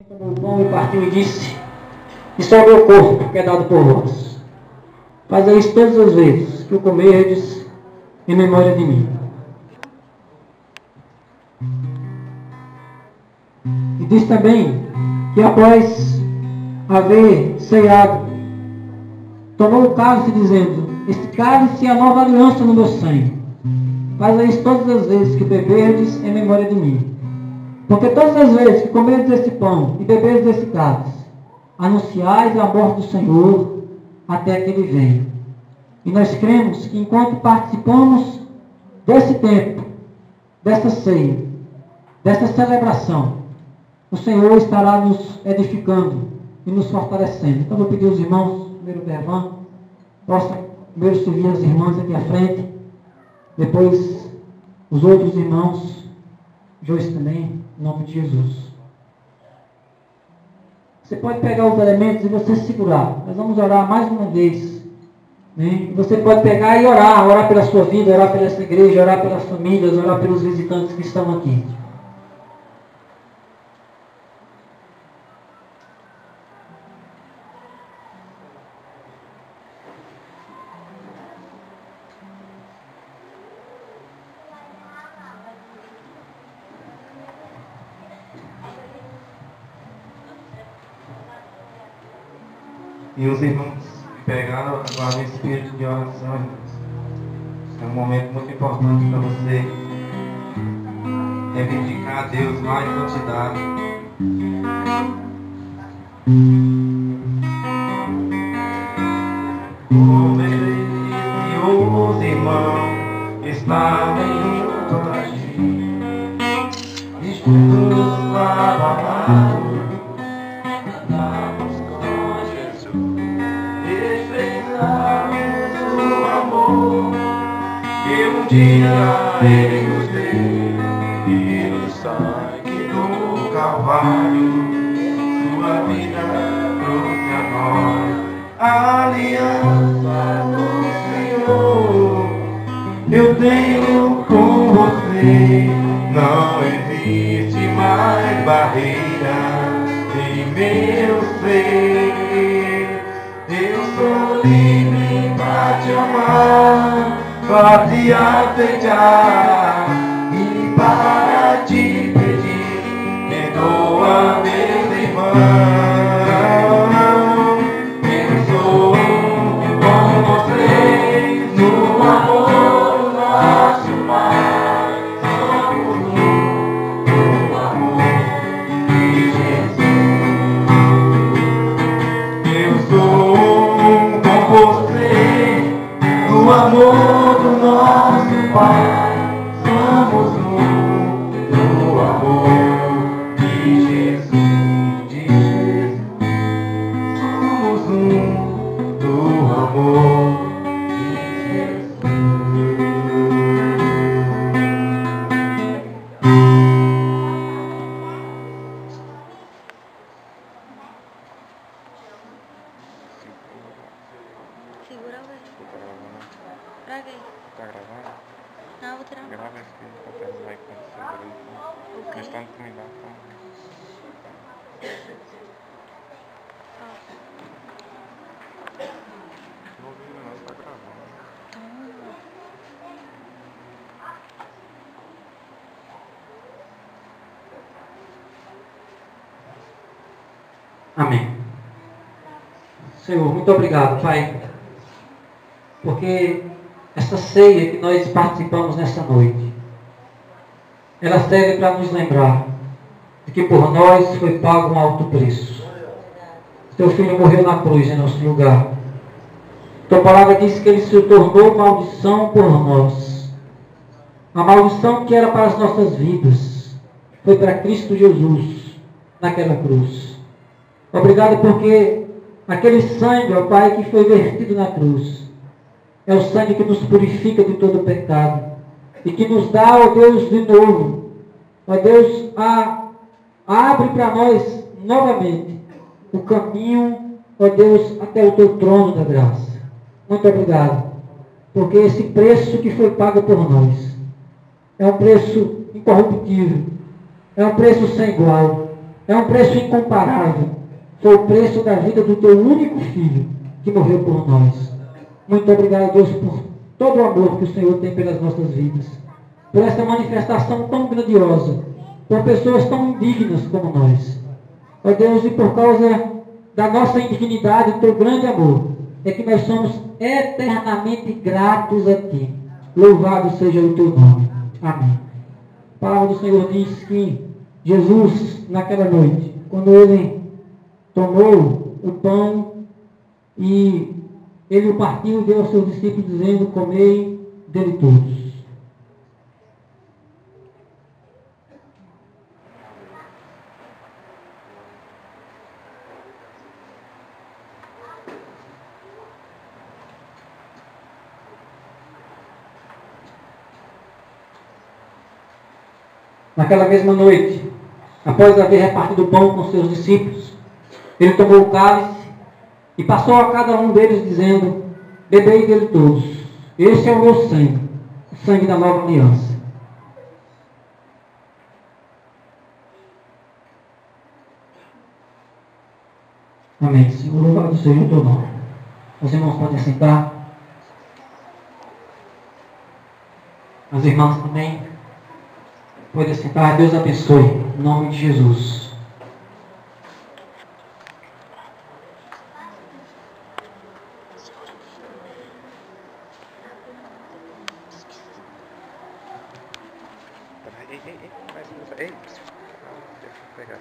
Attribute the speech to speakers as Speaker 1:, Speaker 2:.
Speaker 1: Tomou o pão e partiu e disse: Isso é o meu corpo, que é dado por vós. Fazei isso todas as vezes que o comerdes em memória de mim. E diz também que após haver ceado, tomou o cálice dizendo: Este cálice é a nova aliança no meu sangue. Fazei isso todas as vezes que beberdes em memória de mim. Porque todas as vezes que comerdes esse pão e beberdes esse cálice, anunciais a morte do Senhor até que Ele venha. E nós cremos que enquanto participamos desse tempo, dessa ceia, dessa celebração, o Senhor estará nos edificando e nos fortalecendo. Então eu vou pedir aos irmãos, primeiro o Bervan, possam primeiro servir as irmãs aqui à frente, depois os outros irmãos, Joyce também, em nome de Jesus. Você pode pegar os elementos e você segurar. Nós vamos orar mais uma vez. Né? Você pode pegar e orar pela sua vida, orar pela essa igreja, orar pelas famílias, orar pelos visitantes que estão aqui.
Speaker 2: E os irmãos pegaram agora o espírito de oração. É um momento muito importante para você reivindicar a Deus lá em santidade. Como ele disse, os irmãos estavam junto a ti, e juntos lado a lado. Um dia Ele nos deu, e no sangue do Calvário, sua vida trouxe a nós a aliança do Senhor. Eu tenho com você, não existe mais barreira em meu ser. Eu sou livre para te amar, para te aceitar e para te pedir, perdoa meus irmãos. Eu sou com vocês no amor nosso Pai. Somos no amor de Jesus. Eu sou com você no amor do nosso Pai, somos um no amor de Jesus, somos um no amor de Jesus.
Speaker 3: Segura o velho. Pra quê?
Speaker 4: Tá gravando?
Speaker 3: Não, vou tirar.
Speaker 4: Grava aqui pra terminar aí quando você abrir.
Speaker 3: Ok.
Speaker 4: Questão de comida. Não ouvi não, tá gravando.
Speaker 3: Toma.
Speaker 1: Amém. Senhor, muito obrigado, Pai, porque essa ceia que nós participamos nessa noite, ela serve para nos lembrar de que por nós foi pago um alto preço. Teu Filho morreu na cruz em nosso lugar. Tua palavra diz que Ele se tornou maldição por nós. A maldição que era para as nossas vidas foi para Cristo Jesus naquela cruz. Obrigado porque aquele sangue, ó Pai, que foi vertido na cruz, é o sangue que nos purifica de todo pecado e que nos dá, ó Deus, de novo, ó Deus, abre para nós novamente o caminho, ó Deus, até o teu trono da graça. Muito obrigado, porque esse preço que foi pago por nós é um preço incorruptível, é um preço sem igual, É um preço incomparável. Foi o preço da vida do teu único filho que morreu por nós. Muito obrigado, Deus, por todo o amor que o Senhor tem pelas nossas vidas. Por essa manifestação tão grandiosa. Por pessoas tão indignas como nós. Ó Deus, e por causa da nossa indignidade, do teu grande amor, é que nós somos eternamente gratos a Ti. Louvado seja o Teu nome. Amém. A palavra do Senhor diz que Jesus, naquela noite, quando Ele tomou o pão e Ele o partiu e deu aos seus discípulos, dizendo, comei dele todos. Naquela mesma noite, após haver repartido o pão com seus discípulos, Ele tomou o cálice e passou a cada um deles dizendo, bebei dele todos. Este é o meu sangue, o sangue da nova aliança. Amém. Senhor, louvado seja o teu nome. Os irmãos podem sentar. As irmãs também. Pode sentar, Deus abençoe, em nome de Jesus.
Speaker 4: Ei, deixa eu pegar.